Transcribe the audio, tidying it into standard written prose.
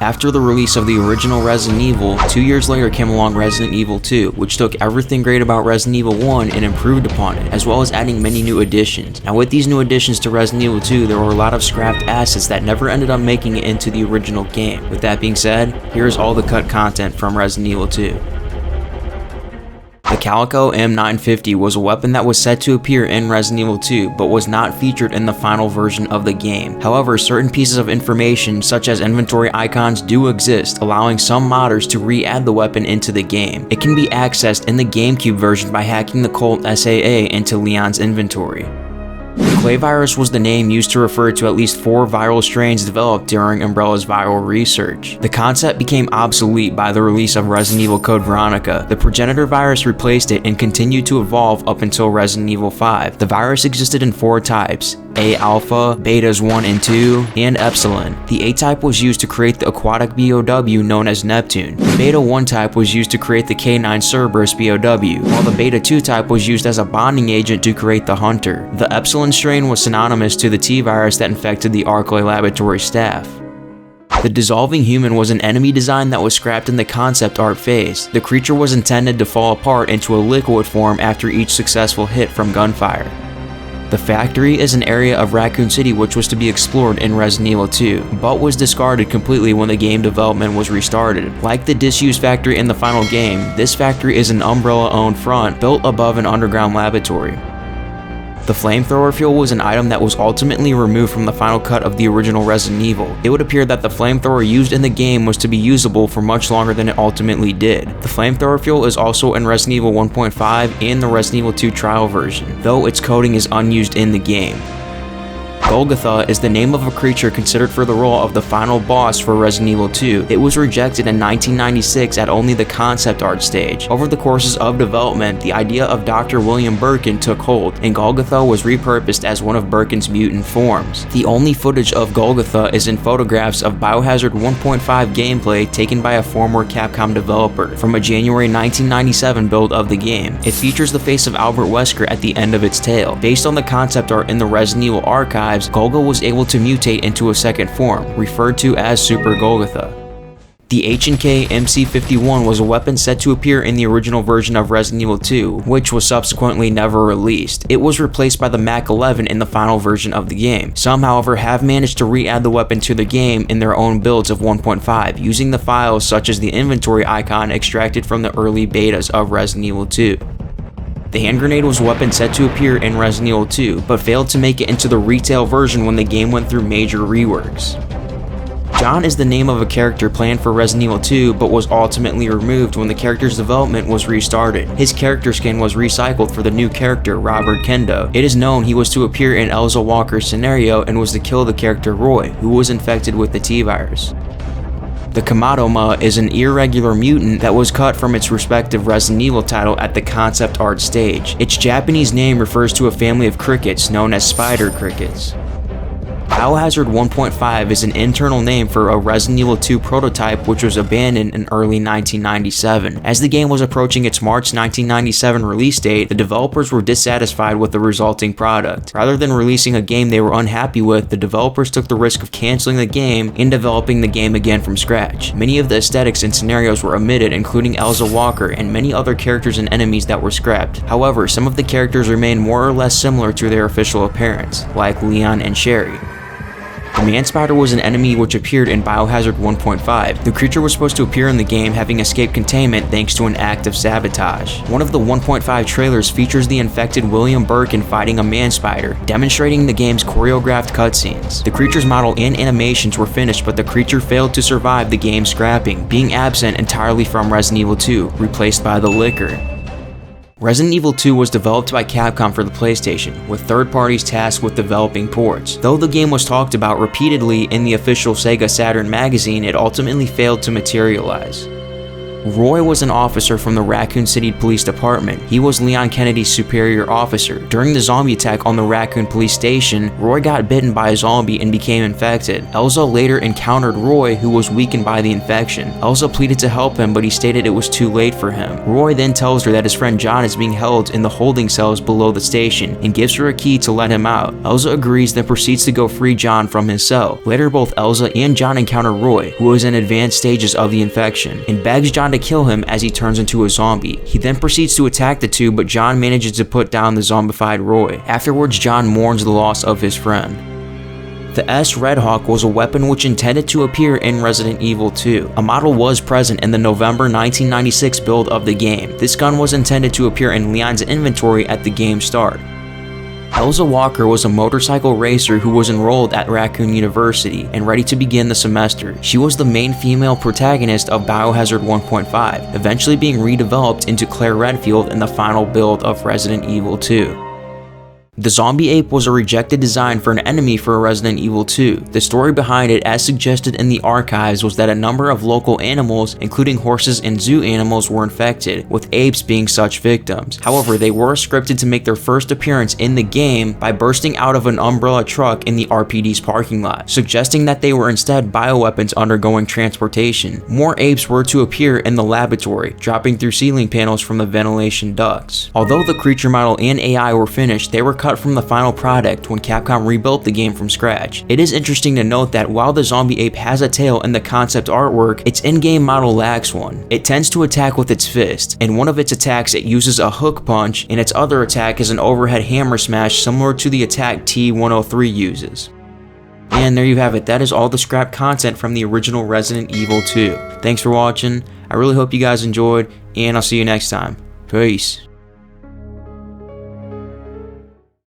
After the release of the original Resident Evil, 2 years later came along Resident Evil 2, which took everything great about Resident Evil 1 and improved upon it, as well as adding many new additions. Now with these new additions to Resident Evil 2, there were a lot of scrapped assets that never ended up making it into the original game. With that being said, here's all the cut content from Resident Evil 2. The Calico M950 was a weapon that was set to appear in Resident Evil 2, but was not featured in the final version of the game. However, certain pieces of information, such as inventory icons, do exist, allowing some modders to re-add the weapon into the game. It can be accessed in the GameCube version by hacking the Colt SAA into Leon's inventory. The Clay virus was the name used to refer to at least 4 viral strains developed during Umbrella's viral research. The concept became obsolete by the release of Resident Evil Code Veronica. The progenitor virus replaced it and continued to evolve up until Resident Evil 5. The virus existed in 4 types: A-Alpha, Betas 1 and 2, and Epsilon. The A-type was used to create the aquatic BOW known as Neptune. The Beta 1 type was used to create the K9 Cerberus BOW, while the Beta 2 type was used as a bonding agent to create the Hunter. The Epsilon strain was synonymous to the T-virus that infected the Arclay laboratory staff. The dissolving human was an enemy design that was scrapped in the concept art phase. The creature was intended to fall apart into a liquid form after each successful hit from gunfire. The factory is an area of Raccoon City which was to be explored in Resident Evil 2, but was discarded completely when the game development was restarted. Like the disused factory in the final game, this factory is an Umbrella-owned front built above an underground laboratory. The flamethrower fuel was an item that was ultimately removed from the final cut of the original Resident Evil. It would appear that the flamethrower used in the game was to be usable for much longer than it ultimately did. The flamethrower fuel is also in Resident Evil 1.5 and the Resident Evil 2 trial version, though its coding is unused in the game. Golgotha is the name of a creature considered for the role of the final boss for Resident Evil 2. It was rejected in 1996 at only the concept art stage. Over the courses of development, the idea of Dr. William Birkin took hold, and Golgotha was repurposed as one of Birkin's mutant forms. The only footage of Golgotha is in photographs of Biohazard 1.5 gameplay taken by a former Capcom developer from a January 1997 build of the game. It features the face of Albert Wesker at the end of its tail. Based on the concept art in the Resident Evil archives, Golgo was able to mutate into a second form, referred to as Super Golgotha. The H&K MC51 was a weapon set to appear in the original version of Resident Evil 2, which was subsequently never released. It was replaced by the Mac 11 in the final version of the game. Some, however, have managed to re-add the weapon to the game in their own builds of 1.5, using the files such as the inventory icon extracted from the early betas of Resident Evil 2. The hand grenade was a weapon set to appear in Resident Evil 2, but failed to make it into the retail version when the game went through major reworks. John is the name of a character planned for Resident Evil 2, but was ultimately removed when the character's development was restarted. His character skin was recycled for the new character, Robert Kendo. It is known he was to appear in Elza Walker's scenario and was to kill the character Roy, who was infected with the T-virus. The Kamadoma is an irregular mutant that was cut from its respective Resident Evil title at the concept art stage. Its Japanese name refers to a family of crickets known as spider crickets. Biohazard 1.5 is an internal name for a Resident Evil 2 prototype which was abandoned in early 1997. As the game was approaching its March 1997 release date, the developers were dissatisfied with the resulting product. Rather than releasing a game they were unhappy with, the developers took the risk of canceling the game and developing the game again from scratch. Many of the aesthetics and scenarios were omitted, including Elza Walker and many other characters and enemies that were scrapped. However, some of the characters remain more or less similar to their official appearance, like Leon and Sherry. The Man-Spider was an enemy which appeared in Biohazard 1.5. The creature was supposed to appear in the game having escaped containment thanks to an act of sabotage. One of the 1.5 trailers features the infected William Birkin fighting a Man-Spider, demonstrating the game's choreographed cutscenes. The creature's model and animations were finished, but the creature failed to survive the game's scrapping, being absent entirely from Resident Evil 2, replaced by the Licker. Resident Evil 2 was developed by Capcom for the PlayStation, with third parties tasked with developing ports. Though the game was talked about repeatedly in the official Sega Saturn magazine, it ultimately failed to materialize. Roy was an officer from the Raccoon City Police Department. He was Leon Kennedy's superior officer. During the zombie attack on the Raccoon Police Station, Roy got bitten by a zombie and became infected. Elza later encountered Roy, who was weakened by the infection. Elza pleaded to help him, but he stated it was too late for him. Roy then tells her that his friend John is being held in the holding cells below the station and gives her a key to let him out. Elza agrees, then proceeds to go free John from his cell. Later, both Elza and John encounter Roy, who is in advanced stages of the infection, and begs John to kill him as he turns into a zombie. He then proceeds to attack the two, but John manages to put down the zombified Roy. Afterwards, John mourns the loss of his friend. The S-Red Hawk was a weapon which intended to appear in Resident Evil 2. A model was present in the November 1996 build of the game. This gun was intended to appear in Leon's inventory at the game's start. Elza Walker was a motorcycle racer who was enrolled at Raccoon University and ready to begin the semester. She was the main female protagonist of Biohazard 1.5, eventually being redeveloped into Claire Redfield in the final build of Resident Evil 2. The zombie ape was a rejected design for an enemy for Resident Evil 2. The story behind it, as suggested in the archives, was that a number of local animals, including horses and zoo animals, were infected, with apes being such victims. However, they were scripted to make their first appearance in the game by bursting out of an umbrella truck in the RPD's parking lot, suggesting that they were instead bioweapons undergoing transportation. More apes were to appear in the laboratory, dropping through ceiling panels from the ventilation ducts. Although the creature model and AI were finished, they were cut from the final product when Capcom rebuilt the game from scratch. It is interesting to note that while the zombie ape has a tail in the concept artwork, its in-game model lacks one. It tends to attack with its fist. In one of its attacks, it uses a hook punch, and its other attack is an overhead hammer smash similar to the attack T-103 uses. And there you have it. That is all the scrap content from the original Resident Evil 2. Thanks for watching. I really hope you guys enjoyed, and I'll see you next time. Peace.